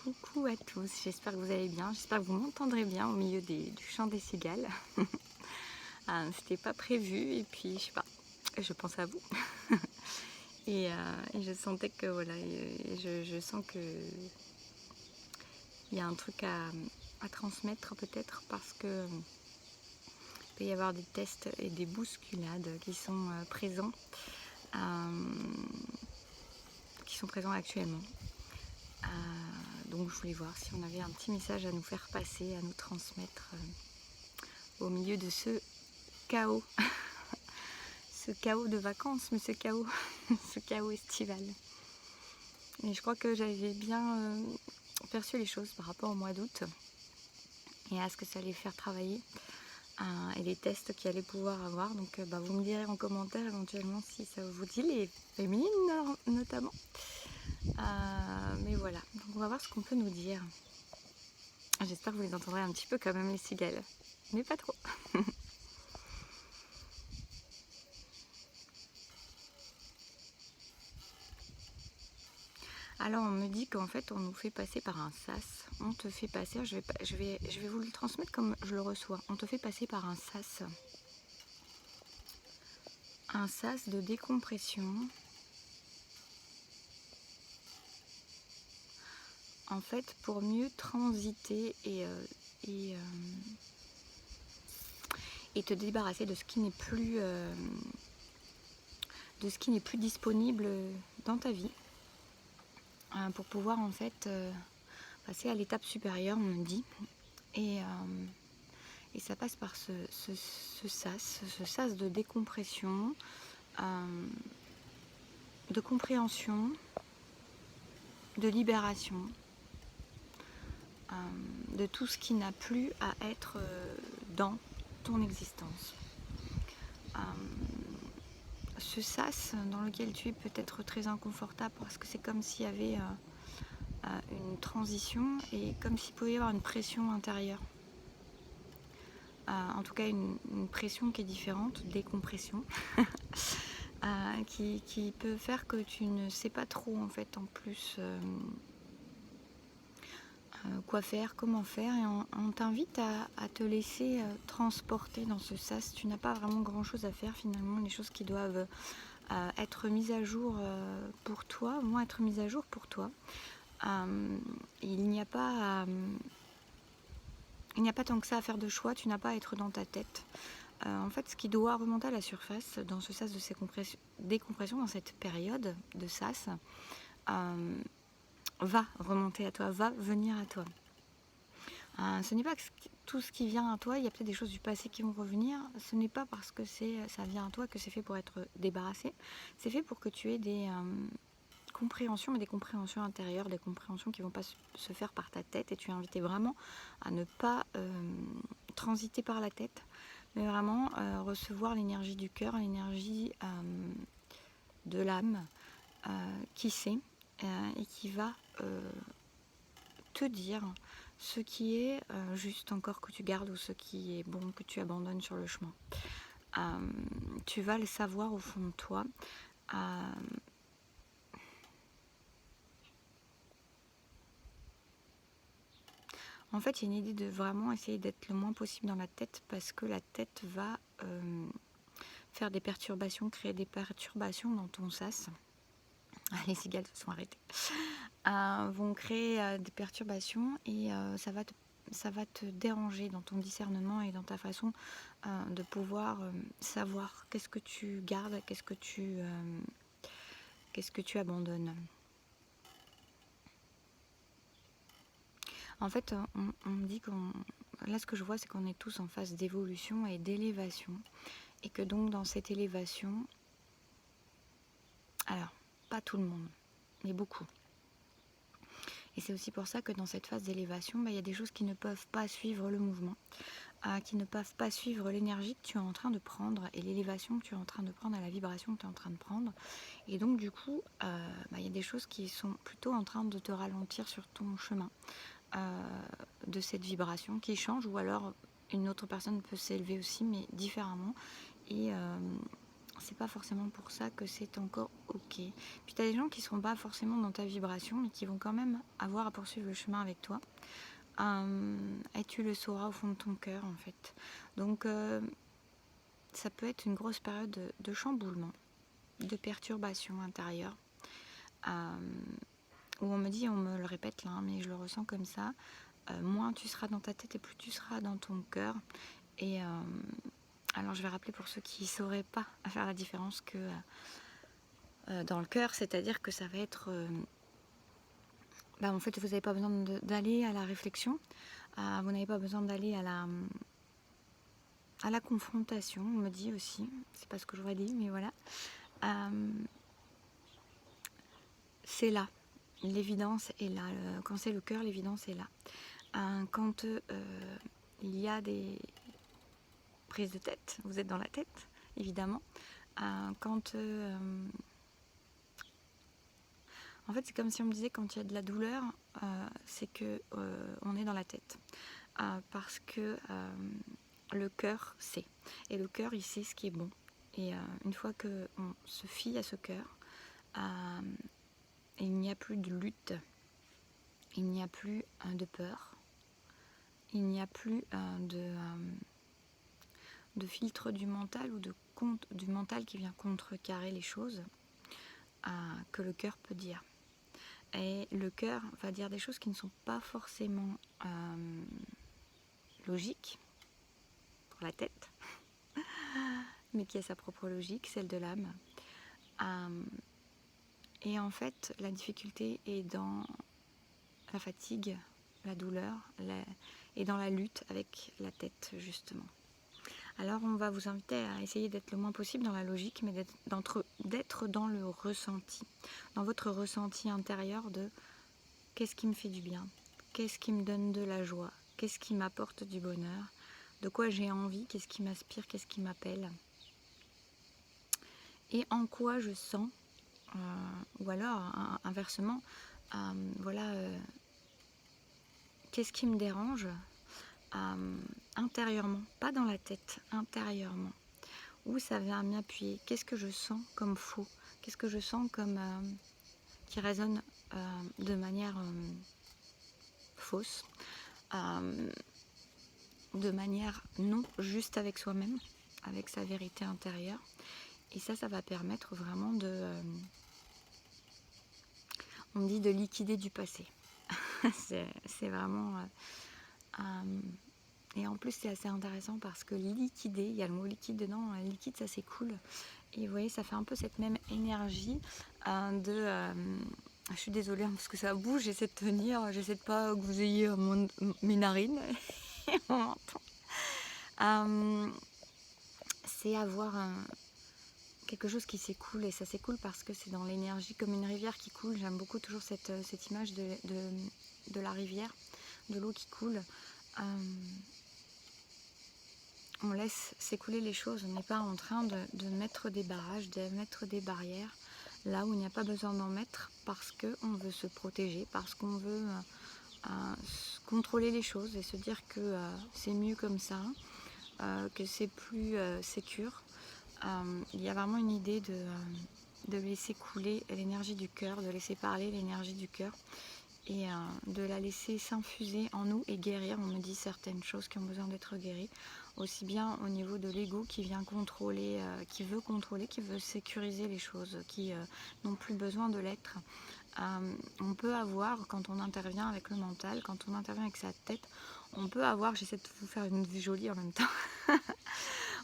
Coucou à tous, j'espère que vous allez bien, j'espère que vous m'entendrez bien au milieu du chant des cigales. C'était pas prévu et puis je sais pas, je pense à vous et je sentais que voilà, je sens que il y a un truc à transmettre peut-être parce que il peut y avoir des tests et des bousculades euh, qui sont présents actuellement. Donc je voulais voir si on avait un petit message à nous faire passer, à nous transmettre au milieu de ce chaos, ce chaos de vacances, mais ce chaos, ce chaos estival. Et je crois que j'avais bien perçu les choses par rapport au mois d'août et à ce que ça allait faire travailler et les tests qu'il allait pouvoir avoir. Donc vous me direz en commentaire éventuellement si ça vous dit, les féminines notamment. Mais voilà, donc on va voir ce qu'on peut nous dire. J'espère que vous les entendrez un petit peu quand même les cigales, mais pas trop. Alors on me dit qu'en fait on nous fait passer par un sas. On te fait passer, je vais vous le transmettre comme je le reçois. On te fait passer par un sas. Un sas de décompression. En fait pour mieux transiter et te débarrasser de ce qui n'est plus disponible dans ta vie. Pour pouvoir en fait passer à l'étape supérieure, on me dit. Et ça passe par ce sas de décompression, de compréhension, de libération, de tout ce qui n'a plus à être dans ton existence. Ce sas dans lequel tu es peut-être très inconfortable parce que c'est comme s'il y avait une transition et comme s'il pouvait y avoir une pression intérieure. En tout cas une pression qui est différente, décompression, qui peut faire que tu ne sais pas trop en fait en plus quoi faire, comment faire, et on t'invite à te laisser transporter dans ce sas. Tu n'as pas vraiment grand chose à faire finalement, les choses qui doivent être mises à jour pour toi, vont être mises à jour pour toi. Il n'y a pas tant que ça à faire de choix, tu n'as pas à être dans ta tête. En fait, ce qui doit remonter à la surface dans ce sas de décompression, dans cette période de sas, va remonter à toi, va venir à toi. Ce n'est pas que tout ce qui vient à toi, il y a peut-être des choses du passé qui vont revenir, ce n'est pas parce que ça vient à toi que c'est fait pour être débarrassé, c'est fait pour que tu aies des compréhensions, mais des compréhensions intérieures, des compréhensions qui ne vont pas se faire par ta tête, et tu es invité vraiment à ne pas transiter par la tête, mais vraiment recevoir l'énergie du cœur, l'énergie de l'âme qui sait et qui va te dire ce qui est juste encore que tu gardes ou ce qui est bon que tu abandonnes sur le chemin. Tu vas le savoir au fond de toi. En fait, il y a une idée de vraiment essayer d'être le moins possible dans la tête parce que la tête va faire des perturbations, créer des perturbations dans ton sas. Les cigales se sont arrêtées. Vont créer des perturbations et ça va te déranger dans ton discernement et dans ta façon de pouvoir savoir qu'est-ce que tu gardes, qu'est-ce que tu abandonnes. En fait, on me dit là ce que je vois, c'est qu'on est tous en phase d'évolution et d'élévation, et que donc dans cette élévation, alors pas tout le monde, mais beaucoup. Et c'est aussi pour ça que dans cette phase d'élévation, il y a des choses qui ne peuvent pas suivre le mouvement, qui ne peuvent pas suivre l'énergie que tu es en train de prendre et l'élévation que tu es en train de prendre, à la vibration que tu es en train de prendre. Et donc du coup, il y a des choses qui sont plutôt en train de te ralentir sur ton chemin de cette vibration qui change, ou alors une autre personne peut s'élever aussi, mais différemment. Et c'est pas forcément pour ça que c'est encore ok. Puis tu as des gens qui seront pas forcément dans ta vibration, mais qui vont quand même avoir à poursuivre le chemin avec toi. Et tu le sauras au fond de ton cœur en fait. Donc ça peut être une grosse période de chamboulement, de perturbation intérieure. Où on me dit, on me le répète là, mais je le ressens comme ça, moins tu seras dans ta tête et plus tu seras dans ton cœur. Et alors je vais rappeler pour ceux qui ne sauraient pas faire la différence que dans le cœur, c'est-à-dire que ça va être... en fait, vous n'avez pas besoin d'aller à la réflexion, vous n'avez pas besoin d'aller à la confrontation, on me dit aussi, c'est pas ce que j'aurais dit, mais voilà. C'est là, l'évidence est là. Quand c'est le cœur, l'évidence est là. Quand il y a des prises de tête, vous êtes dans la tête, évidemment. Quand en fait, c'est comme si on me disait quand il y a de la douleur, c'est que on est dans la tête, parce que le cœur sait, et le cœur il sait ce qui est bon. Et une fois que on se fie à ce cœur, il n'y a plus de lutte, il n'y a plus de peur, il n'y a plus de filtre du mental ou du mental qui vient contrecarrer les choses que le cœur peut dire. Et le cœur va dire des choses qui ne sont pas forcément logiques pour la tête, mais qui a sa propre logique, celle de l'âme. Et en fait, la difficulté est dans la fatigue, la douleur, et dans la lutte avec la tête, justement. Alors on va vous inviter à essayer d'être le moins possible dans la logique, mais d'être dans le ressenti, dans votre ressenti intérieur de qu'est-ce qui me fait du bien, qu'est-ce qui me donne de la joie, qu'est-ce qui m'apporte du bonheur, de quoi j'ai envie, qu'est-ce qui m'inspire, qu'est-ce qui m'appelle, et en quoi je sens, ou alors inversement, qu'est-ce qui me dérange intérieurement, pas dans la tête, intérieurement, où ça vient m'appuyer, qu'est-ce que je sens comme faux, qu'est-ce que je sens comme qui résonne de manière fausse, de manière non juste avec soi-même, avec sa vérité intérieure. Et ça va permettre vraiment on dit de liquider du passé. c'est vraiment... et en plus c'est assez intéressant parce que liquider, il y a le mot liquide dedans, liquide ça s'écoule. Et vous voyez, ça fait un peu cette même énergie je suis désolée parce que ça bouge, j'essaie de tenir, j'essaie de pas que vous ayez mes narines et mon menton. C'est avoir quelque chose qui s'écoule, et ça s'écoule parce que c'est dans l'énergie comme une rivière qui coule. J'aime beaucoup toujours cette image de la rivière, de l'eau qui coule. On laisse s'écouler les choses, on n'est pas en train de mettre des barrages, de mettre des barrières là où il n'y a pas besoin d'en mettre, parce qu'on veut se protéger, parce qu'on veut contrôler les choses et se dire que c'est mieux comme ça, que c'est plus sécure. Il y a vraiment une idée de laisser couler l'énergie du cœur, de laisser parler l'énergie du cœur, et de la laisser s'infuser en nous et guérir. On me dit certaines choses qui ont besoin d'être guéries, aussi bien au niveau de l'ego qui vient contrôler, qui veut sécuriser les choses, qui n'ont plus besoin de l'être. On peut avoir, quand on intervient avec le mental, quand on intervient avec sa tête, on peut avoir, j'essaie de vous faire une vue jolie en même temps,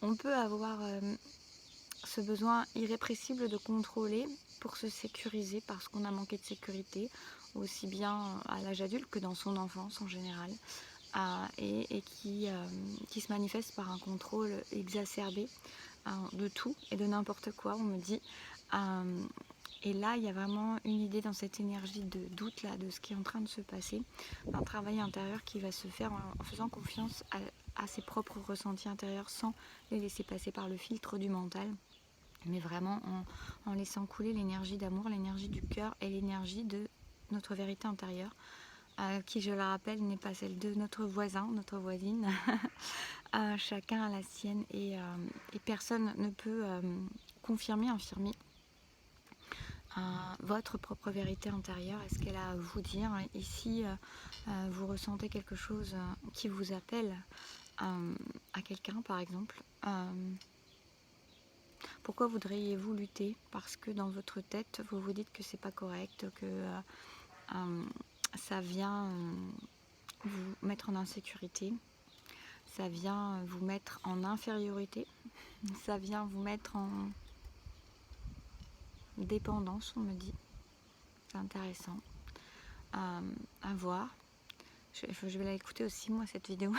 on peut avoir ce besoin irrépressible de contrôler pour se sécuriser parce qu'on a manqué de sécurité, aussi bien à l'âge adulte que dans son enfance en général, et qui se manifeste par un contrôle exacerbé de tout et de n'importe quoi, on me dit. Et là, il y a vraiment une idée dans cette énergie de doute là, de ce qui est en train de se passer, un travail intérieur qui va se faire en faisant confiance à ses propres ressentis intérieurs sans les laisser passer par le filtre du mental, mais vraiment en laissant couler l'énergie d'amour, l'énergie du cœur et l'énergie de notre vérité intérieure, qui, je le rappelle, n'est pas celle de notre voisin, notre voisine. Chacun a la sienne, et personne ne peut confirmer, infirmer votre propre vérité intérieure et ce qu'elle a à vous dire. Et si vous ressentez quelque chose qui vous appelle à quelqu'un par exemple, pourquoi voudriez-vous lutter? Parce que dans votre tête, vous vous dites que c'est pas correct, que ça vient vous mettre en insécurité, ça vient vous mettre en infériorité, ça vient vous mettre en dépendance, on me dit. C'est intéressant à voir. Je vais l'écouter aussi, moi, cette vidéo.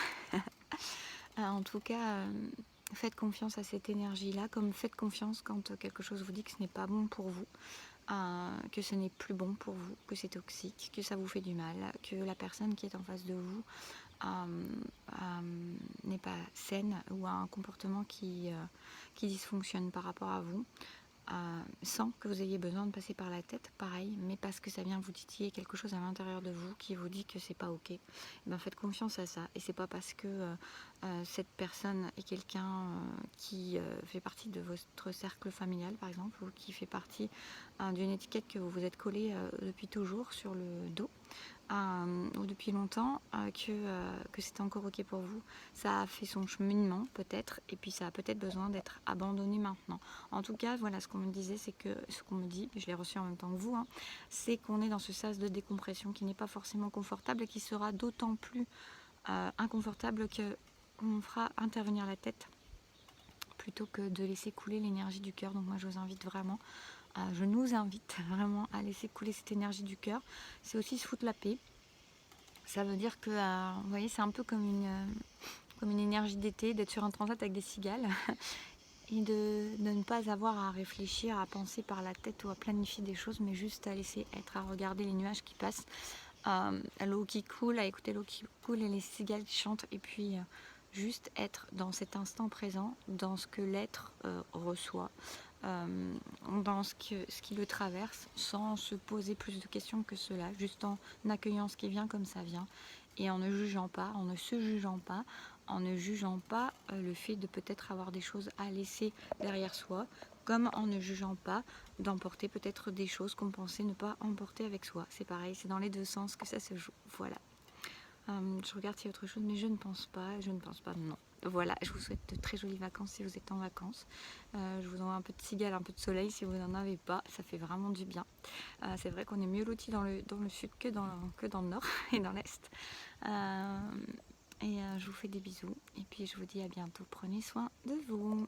En tout cas, faites confiance à cette énergie-là, comme faites confiance quand quelque chose vous dit que ce n'est pas bon pour vous, que ce n'est plus bon pour vous, que c'est toxique, que ça vous fait du mal, que la personne qui est en face de vous n'est pas saine ou a un comportement qui dysfonctionne par rapport à vous. Sans que vous ayez besoin de passer par la tête, pareil, mais parce que ça vient vous titiller quelque chose à l'intérieur de vous qui vous dit que c'est pas ok. Et ben faites confiance à ça. Et c'est pas parce que cette personne est quelqu'un qui fait partie de votre cercle familial, par exemple, ou qui fait partie d'une étiquette que vous vous êtes collé depuis toujours sur le dos, ou depuis longtemps, que c'est encore ok pour vous. Ça a fait son cheminement peut-être, et puis ça a peut-être besoin d'être abandonné maintenant. En tout cas, voilà, ce qu'on me disait, c'est que ce qu'on me dit, je l'ai reçu en même temps que vous, c'est qu'on est dans ce sas de décompression qui n'est pas forcément confortable et qui sera d'autant plus inconfortable qu'on fera intervenir la tête plutôt que de laisser couler l'énergie du cœur. Donc moi je vous invite vraiment, je nous invite vraiment à laisser couler cette énergie du cœur. C'est aussi se foutre la paix. Ça veut dire que, vous voyez, c'est un peu comme une énergie d'été, d'être sur un transat avec des cigales et de ne pas avoir à réfléchir, à penser par la tête ou à planifier des choses, mais juste à laisser être, à regarder les nuages qui passent, l'eau qui coule, à écouter l'eau qui coule et les cigales qui chantent, et puis juste être dans cet instant présent, dans ce que l'être reçoit, dans ce qui le traverse, sans se poser plus de questions que cela, juste en accueillant ce qui vient comme ça vient, et en ne jugeant pas, en ne se jugeant pas, en ne jugeant pas le fait de peut-être avoir des choses à laisser derrière soi, comme en ne jugeant pas d'emporter peut-être des choses qu'on pensait ne pas emporter avec soi. C'est pareil, c'est dans les deux sens que ça se joue. Voilà. Je regarde s'il y a autre chose, mais je ne pense pas, non. Voilà, je vous souhaite de très jolies vacances si vous êtes en vacances. Je vous envoie un peu de cigale, un peu de soleil si vous n'en avez pas, ça fait vraiment du bien. C'est vrai qu'on est mieux lotis dans le sud que dans le nord et dans l'est. Je vous fais des bisous et puis je vous dis à bientôt. Prenez soin de vous.